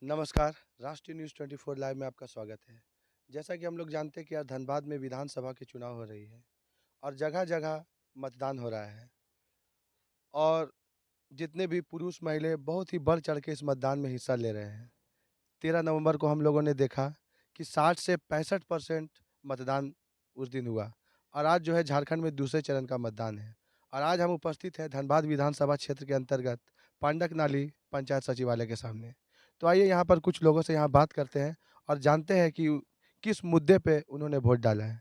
नमस्कार, राष्ट्रीय news 24 live में आपका स्वागत है। जैसा कि हम लोग जानते हैं कि आज धनबाद में विधानसभा के चुनाव हो रही है और जगह-जगह मतदान हो रहा है और जितने भी पुरुष, महिला बहुत ही बढ़-चढ़ के इस मतदान में हिस्सा ले रहे हैं। 13 नवंबर को हम लोगों ने देखा कि 60 से 65% मतदान उस दिन हुआ और आज जो है झारखंड में दूसरे चरण का मतदान है और आज हम उपस्थित हैं धनबाद विधानसभा क्षेत्र के अंतर्गत पांडक नाली पंचायत सचिवालय के सामने। तो आइए यहाँ पर कुछ लोगों से यहाँ बात करते हैं और जानते हैं कि किस मुद्दे पे उन्होंने वोट डाला है।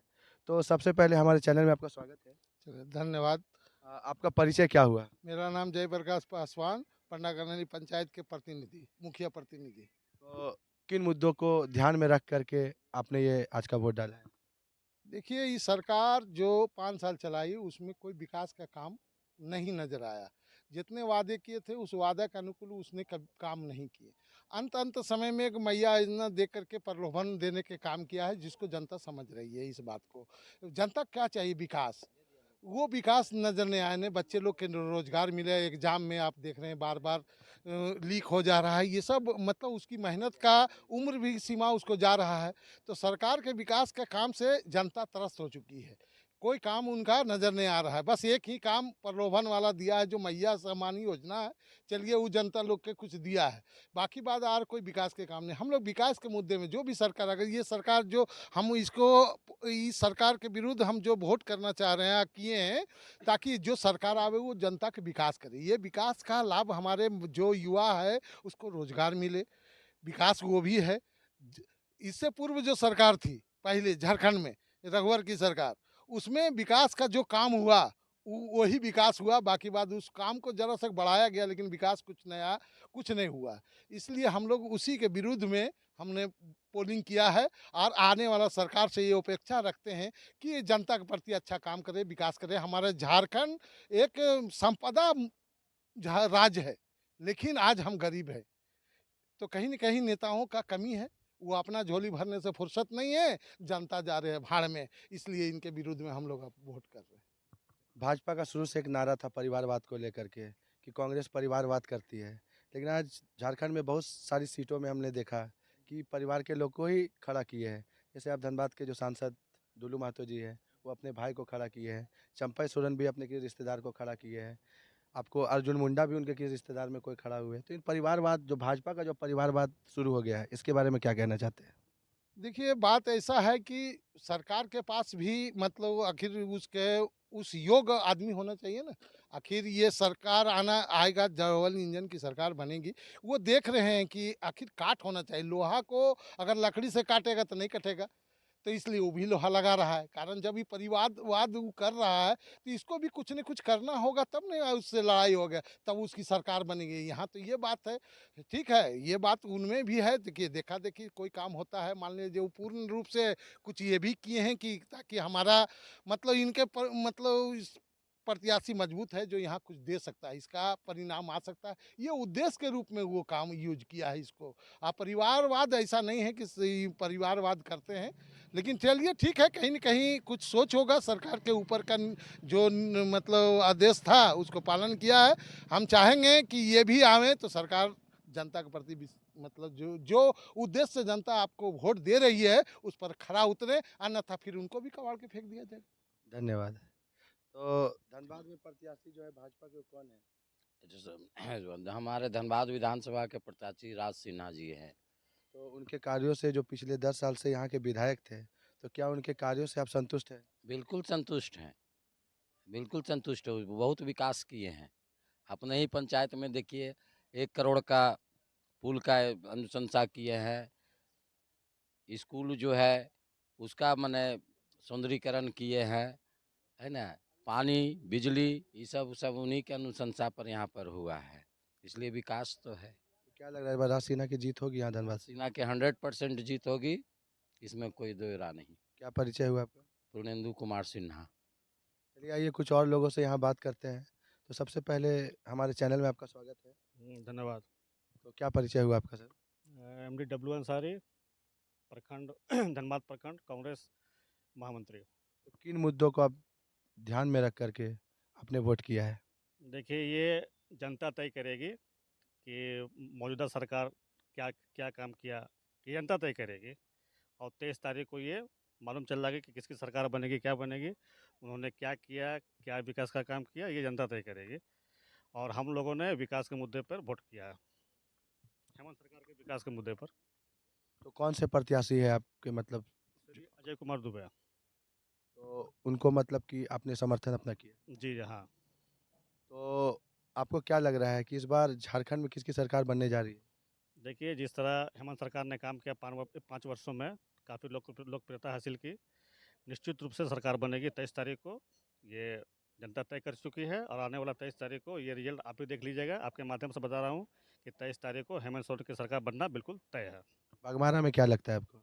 तो सबसे पहले हमारे चैनल में आपका स्वागत है। चलिए, धन्यवाद। आपका परिचय क्या हुआ? मेरा नाम जयप्रकाश पासवान, पंडाकरनी पंचायत के प्रतिनिधि, मुखिया प्रतिनिधि। तो किन मुद्दों को ध्यान में रख कर के आपने ये आज का वोट डाला है? देखिए, ये सरकार जो 5 साल चलाई, उसमें कोई विकास का काम नहीं नज़र आया। जितने वादे किए थे, उस वादा के अनुकूल उसने कब काम नहीं किए। अंत समय में एक मैया योजना दे कर के प्रलोभन देने के काम किया है, जिसको जनता समझ रही है इस बात को। जनता क्या चाहिए? विकास। वो विकास नज़र नहीं आए ने बच्चे लोग के रोज़गार मिले, एग्ज़ाम में आप देख रहे हैं बार-बार लीक हो जा रहा है। ये सब मतलब उसकी मेहनत का उम्र भी सीमा उसको जा रहा है। तो सरकार के विकास के काम से जनता त्रस्त हो चुकी है। कोई काम उनका नज़र नहीं आ रहा है। बस एक ही काम प्रलोभन वाला दिया है जो मैया सम्मान योजना है, चलिए वो जनता लोग के कुछ दिया है। बाकी बात और कोई विकास के काम नहीं। हम लोग विकास के मुद्दे में जो भी सरकार अगर ये सरकार जो हम इसको इस सरकार के विरुद्ध हम जो वोट करना चाह रहे हैं, किए हैं, ताकि जो सरकार आवे वो जनता के विकास करे। ये विकास का लाभ हमारे जो युवा है उसको रोज़गार मिले, विकास वो भी है। ज इससे पूर्व जो सरकार थी, पहले झारखंड में, रघुवर की सरकार, उसमें विकास का जो काम हुआ, वही विकास हुआ, बाकी बात उस काम को ज़रा-सा बढ़ाया गया लेकिन विकास कुछ नहीं हुआ। इसलिए हम लोग उसी के विरुद्ध में हमने पोलिंग किया है और आने वाला सरकार से ये अपेक्षा रखते हैं कि ये जनता के प्रति अच्छा काम करे, विकास करे। हमारा झारखंड एक संपदा राज्य है, लेकिन आज हम गरीब हैं। तो कहीं न कहीं नेताओं का कमी है। वो अपना झोली भरने से फुर्सत नहीं है, जनता जा रहे है भाड़ में, इसलिए इनके विरुद्ध में हम लोग अब वोट कर रहे हैं। भाजपा का शुरू से एक नारा था परिवारवाद को लेकर के कि कांग्रेस परिवारवाद करती है। लेकिन आज झारखंड में बहुत सारी सीटों में हमने देखा कि परिवार के लोग को ही खड़ा किए हैं। जैसे आप धनबाद के जो सांसद दुल्लू महतो जी हैं, वो अपने भाई को खड़ा किए हैं। चंपई सोरेन भी अपने किसी रिश्तेदार को खड़ा किए हैं। आपको अर्जुन मुंडा भी उनके किसी रिश्तेदार में कोई खड़ा हुए हैं। तो इन परिवारवाद जो भाजपा का जो परिवारवाद शुरू हो गया है, इसके बारे में क्या कहना चाहते हैं? देखिए, बात ऐसा है कि सरकार के पास भी मतलब आखिर उसके उस योग्य आदमी होना चाहिए ना। आखिर ये सरकार आएगा, डबल इंजन की सरकार बनेगी। वो देख रहे हैं कि आखिर काट होना चाहिए। लोहा को अगर लकड़ी से काटेगा तो नहीं कटेगा। तो इसलिए वो भी लोहा लगा रहा है। कारण जब ये परिवारवाद वो कर रहा है, तो इसको भी कुछ न कुछ करना होगा तब नहीं उससे लड़ाई होगा, तब उसकी सरकार बनेगी। यहाँ तो ये बात है, ठीक है, ये बात उनमें भी है। देखिए, देखा-देखी कोई काम होता है, मान लीजिए वो पूर्ण रूप से कुछ ये भी किए हैं कि ताकि हमारा मतलब इनके मतलब इस प्रत्याशी मजबूत है जो यहाँ कुछ दे सकता है, इसका परिणाम आ सकता है। ये उद्देश्य के रूप में वो काम यूज़ किया है इसको। परिवारवाद ऐसा नहीं है कि परिवारवाद करते हैं। लेकिन चलिए ठीक है, कहीं न कहीं कुछ सोच होगा सरकार के ऊपर का जो मतलब आदेश था उसको पालन किया है। हम चाहेंगे कि ये भी आवें तो सरकार जनता के प्रति मतलब जो जो उद्देश्य से जनता आपको वोट दे रही है उस पर खरा उतरे, अन्यथा फिर उनको भी कबाड़ के फेंक दिया जाए। धन्यवाद। तो धनबाद में प्रत्याशी जो है भाजपा के कौन है? जैसे हमारे धनबाद विधानसभा के प्रत्याशी राज सिन्हा जी हैं। तो उनके कार्यों से जो पिछले 10 साल से यहाँ के विधायक थे, तो क्या उनके कार्यों से आप संतुष्ट हैं? बिल्कुल संतुष्ट हैं, बिल्कुल संतुष्ट हैं, वो बहुत विकास किए हैं। अपने ही पंचायत में देखिए 1 करोड़ का पुल का अनुशंसा किए हैं। स्कूल जो है उसका माने सौंदर्यीकरण किए हैं, है ना? पानी, बिजली ये सब सब उन्हीं के अनुशंसा पर यहाँ पर हुआ है, इसलिए विकास तो है। तो क्या लग रहा है इस बार राज सिन्हा की जीत होगी यहाँ धनबाद से? सिन्हा के 100% जीत होगी, इसमें कोई दो राय नहीं। क्या परिचय हुआ आपका? पूर्णेंदु कुमार सिन्हा। चलिए आइए कुछ और लोगों से यहाँ बात करते हैं। तो सबसे पहले हमारे चैनल में आपका स्वागत है। धन्यवाद। तो क्या परिचय हुआ आपका सर? एमडी डब्लू अंसारी, प्रखंड धनबाद प्रखंड कांग्रेस महामंत्री। तो किन मुद्दों को आप ध्यान में रख कर के आपने वोट किया है? देखिए, ये जनता तय करेगी कि मौजूदा सरकार क्या क्या काम किया, ये जनता तय करेगी। और 23 तारीख को ये मालूम चल जाएगा कि किसकी सरकार बनेगी, क्या बनेगी, उन्होंने क्या किया, क्या विकास का काम किया, ये जनता तय करेगी। और हम लोगों ने विकास के मुद्दे पर वोट किया है, हेमंत सरकार के विकास के मुद्दे पर। तो कौन से प्रत्याशी है आपके मतलब? श्री अजय कुमार दुबे। तो उनको मतलब कि आपने समर्थन अपना किया। जी हाँ। तो आपको क्या लग रहा है कि इस बार झारखंड में किसकी सरकार बनने जा रही है? देखिए, जिस तरह हेमंत सरकार ने काम किया 5 वर्षों में, काफ़ी लोकप्रियता हासिल की, निश्चित रूप से सरकार बनेगी 23 तारीख को। ये जनता तय कर चुकी है और आने वाला 23 तारीख को ये रिजल्ट आप भी देख लीजिएगा। आपके माध्यम से बता रहा हूँ कि 23 तारीख को हेमंत सोरेन की सरकार बनना बिल्कुल तय है। बागमारा में क्या लगता है आपको?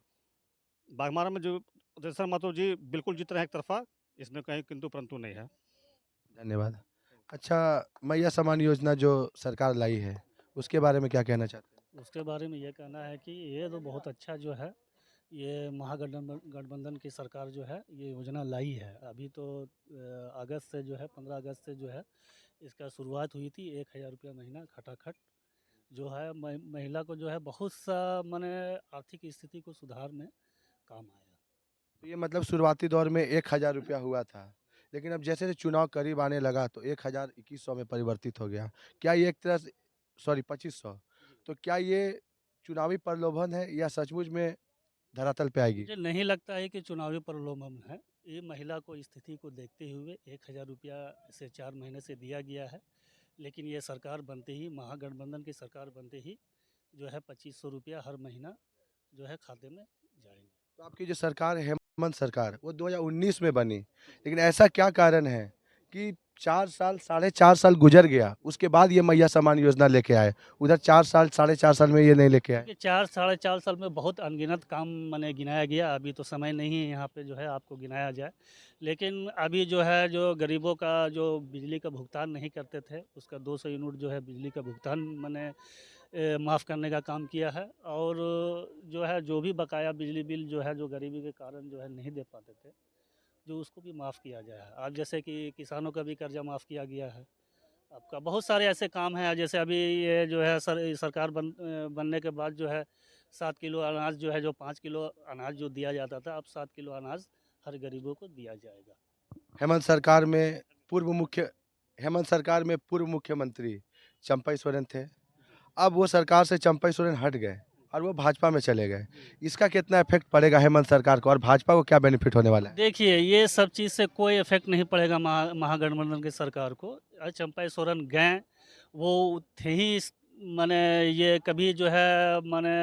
बागमारा में जो जैसा मातो जी बिल्कुल जीत रहे हैं एक तरफा, इसमें कहीं किंतु परंतु नहीं है। धन्यवाद। अच्छा, मैया समान योजना जो सरकार लाई है, उसके बारे में क्या कहना चाहते हैं? उसके बारे में ये कहना है कि ये तो बहुत अच्छा जो है, ये गठबंधन की सरकार जो है ये योजना लाई है। अभी तो अगस्त से जो है 15 अगस्त से जो है इसका शुरुआत हुई थी। 1,000 रुपया महीना खटाखट जो है महिला को जो है बहुत सा माने आर्थिक स्थिति को सुधार में काम आया। तो ये मतलब शुरुआती दौर में 1000 रुपया हुआ था, लेकिन अब जैसे चुनाव करीब आने लगा तो 1000 2100 में परिवर्तित हो गया। क्या ये एक तरह से, सॉरी 2500, तो क्या ये चुनावी प्रलोभन है या सचमुच में धरातल पे आएगी? मुझे नहीं लगता है कि चुनावी प्रलोभन है। ये महिला को स्थिति को देखते हुए 1,000 रुपया से 4 महीने से दिया गया है। लेकिन ये सरकार बनते ही, महागठबंधन की सरकार बनते ही जो है 2500 रुपया हर महीना जो है खाते में जाएंगे। तो आपकी जो सरकार है, हेमंत सरकार, वो 2019 में बनी, लेकिन ऐसा क्या कारण है कि 4 साल, साढ़े 4 साल गुजर गया, उसके बाद ये मैया समान योजना लेके आए, उधर 4 साल, साढ़े 4 साल में ये नहीं लेके आए? कि 4 साढ़े 4 साल में बहुत अनगिनत काम माने गिनाया गया। अभी तो समय नहीं है यहाँ पे जो है आपको गिनाया जाए। लेकिन अभी जो है जो गरीबों का जो बिजली का भुगतान नहीं करते थे, उसका 200 यूनिट जो है बिजली का भुगतान माने माफ़ करने का काम किया है। और जो है जो भी बकाया बिजली बिल जो है जो गरीबी के कारण जो है नहीं दे पाते थे, जो उसको भी माफ़ किया गया है। अब जैसे कि किसानों का भी कर्जा माफ़ किया गया है। आपका बहुत सारे ऐसे काम हैं, जैसे अभी ये जो है सरकार बनने के बाद जो है 7 किलो अनाज जो है, जो 5 किलो अनाज जो दिया जाता था, अब 7 किलो अनाज हर गरीबों को दिया जाएगा। हेमंत सरकार में पूर्व मुख्य हेमंत सरकार में पूर्व मुख्यमंत्री चंपई सोरेन थे। अब वो सरकार से चंपई सोरेन हट गए और वो भाजपा में चले गए। इसका कितना इफेक्ट पड़ेगा हेमंत सरकार को और भाजपा को क्या बेनिफिट होने वाला है? देखिए, ये सब चीज़ से कोई इफ़ेक्ट नहीं पड़ेगा महागठबंधन की सरकार को। चंपई सोरेन गए, वो थे ही माने ये कभी जो है माने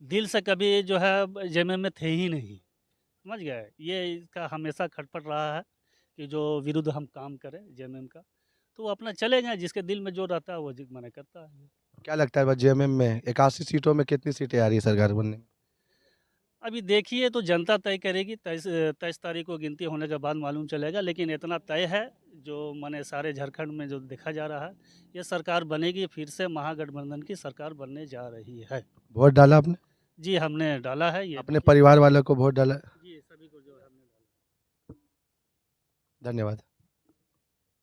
दिल से कभी जो है जेएमएम में थे ही नहीं, समझ गए? ये इसका हमेशा खटपट रहा है कि जो विरुद्ध हम काम करें जेएमएम का, तो वो अपना चले गए, जिसके दिल में जो रहता है वो माने करता है। क्या लगता है जेएमएम में 81 सीटों में कितनी सीटें आ रही है सरकार बनने में? अभी देखिए, तो जनता तय करेगी। 23 तारीख को गिनती होने के बाद मालूम चलेगा। लेकिन इतना तय है जो माने सारे झारखंड में जो देखा जा रहा है, ये सरकार बनेगी, फिर से महागठबंधन की सरकार बनने जा रही है। वोट डाला आपने? जी, हमने डाला है ये। अपने परिवार वालों को वोट डाला? जी, सभी को जो है हमने डाला। धन्यवाद।